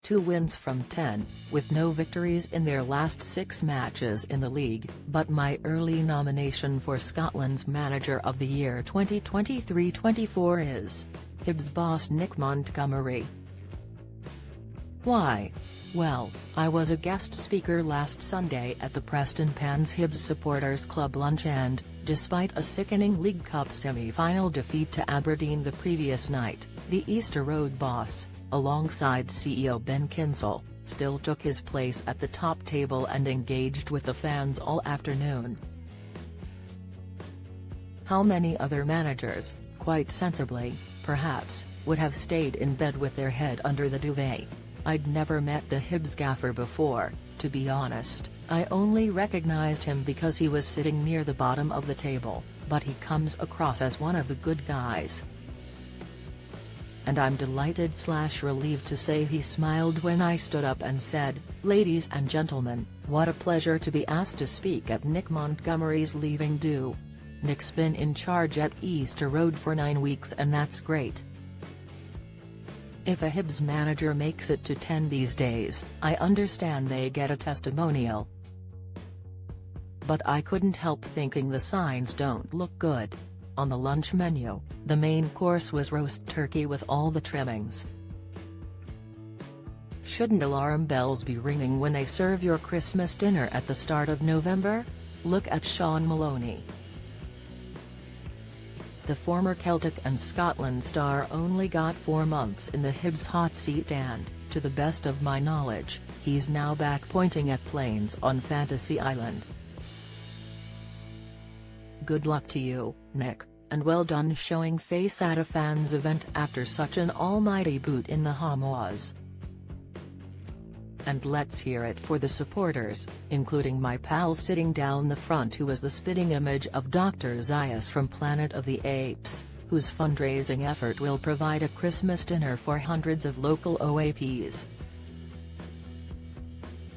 2 wins from 10, with no victories in their last 6 matches in the league, but my early nomination for Scotland's Manager of the Year 2023-24 is Hibs boss Nick Montgomery. Why? Well, I was a guest speaker last Sunday at the Preston Pans Hibs Supporters Club lunch and, despite a sickening League Cup semi-final defeat to Aberdeen the previous night, the Easter Road boss, alongside CEO Ben Kinsell, still took his place at the top table and engaged with the fans all afternoon. How many other managers, quite sensibly, perhaps, would have stayed in bed with their head under the duvet? I'd never met the Hibs gaffer before, to be honest. I only recognized him because he was sitting near the bottom of the table, but he comes across as one of the good guys. And I'm delighted/relieved to say he smiled when I stood up and said, "Ladies and gentlemen, what a pleasure to be asked to speak at Nick Montgomery's leaving do. Nick's been in charge at Easter Road for 9 weeks and that's great. If a Hibs manager makes it to 10 these days, I understand they get a testimonial. But I couldn't help thinking the signs don't look good." On the lunch menu, the main course was roast turkey with all the trimmings. Shouldn't alarm bells be ringing when they serve your Christmas dinner at the start of November? Look at Sean Maloney. The former Celtic and Scotland star only got 4 months in the Hibs hot seat and, to the best of my knowledge, he's now back pointing at planes on Fantasy Island. Good luck to you, Nick, and well done showing face at a fans event after such an almighty boot in the Hamois. And let's hear it for the supporters, including my pal sitting down the front who was the spitting image of Dr. Zaius from Planet of the Apes, whose fundraising effort will provide a Christmas dinner for hundreds of local OAPs.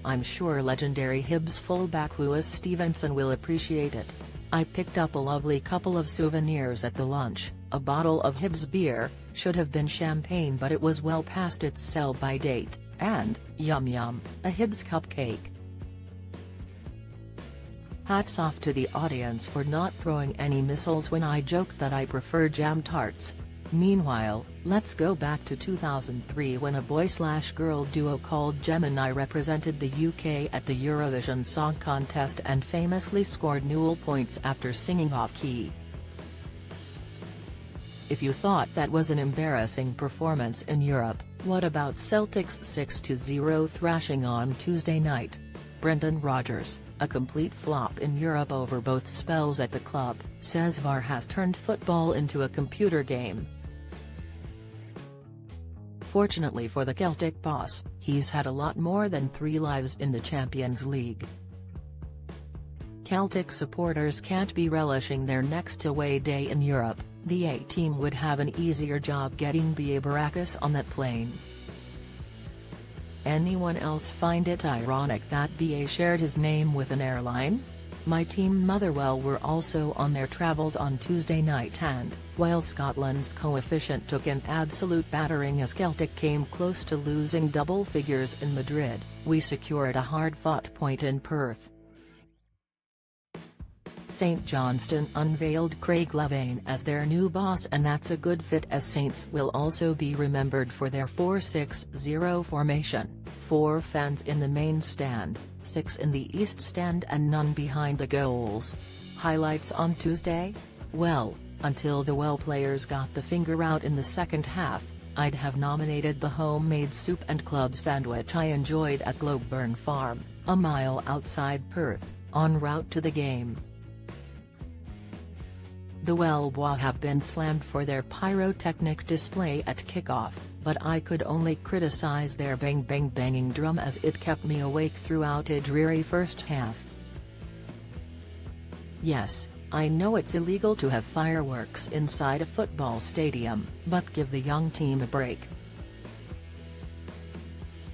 I'm sure legendary Hibs fullback Lewis Stevenson will appreciate it. I picked up a lovely couple of souvenirs at the lunch, a bottle of Hibs beer, should have been champagne but it was well past its sell-by date, and, yum yum, a Hibs cupcake. Hats off to the audience for not throwing any missiles when I joked that I prefer jam tarts. Meanwhile, let's go back to 2003 when a boy/girl duo called Gemini represented the UK at the Eurovision Song Contest and famously scored 0 points after singing off-key. If you thought that was an embarrassing performance in Europe, what about Celtic's 6-0 thrashing on Tuesday night? Brendan Rodgers, a complete flop in Europe over both spells at the club, says VAR has turned football into a computer game. Fortunately for the Celtic boss, he's had a lot more than 3 lives in the Champions League. Celtic supporters can't be relishing their next away day in Europe. The A-team would have an easier job getting BA Baracus on that plane. Anyone else find it ironic that BA shared his name with an airline? My team Motherwell were also on their travels on Tuesday night and, while Scotland's coefficient took an absolute battering as Celtic came close to losing double figures in Madrid, we secured a hard-fought point in Perth. St Johnstone unveiled Craig Levein as their new boss and that's a good fit as Saints will also be remembered for their 4-6-0 formation, 4 fans in the main stand, 6 in the East Stand and none behind the goals. Highlights on Tuesday? Well, until the Well players got the finger out in the second half, I'd have nominated the homemade soup and club sandwich I enjoyed at Globeburn Farm, a mile outside Perth, en route to the game. The Well have been slammed for their pyrotechnic display at kickoff, but I could only criticize their bang-bang-banging drum as it kept me awake throughout a dreary first half. Yes, I know it's illegal to have fireworks inside a football stadium, but give the young team a break.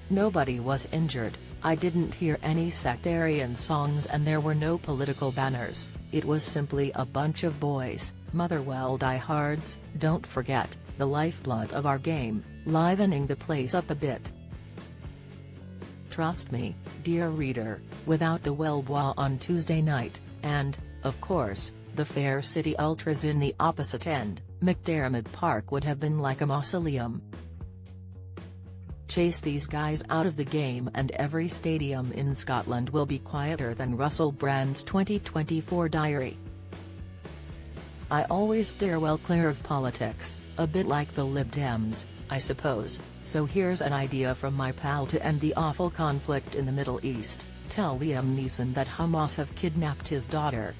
Nobody was injured, I didn't hear any sectarian songs and there were no political banners, it was simply a bunch of boys, Motherwell diehards, don't forget, the lifeblood of our game, livening the place up a bit. Trust me, dear reader, without the Wellbois on Tuesday night, and, of course, the Fair City Ultras in the opposite end, McDiarmid Park would have been like a mausoleum. Chase these guys out of the game and every stadium in Scotland will be quieter than Russell Brand's 2024 diary. I always steer well clear of politics, a bit like the Lib Dems, I suppose, so here's an idea from my pal to end the awful conflict in the Middle East: tell Liam Neeson that Hamas have kidnapped his daughter,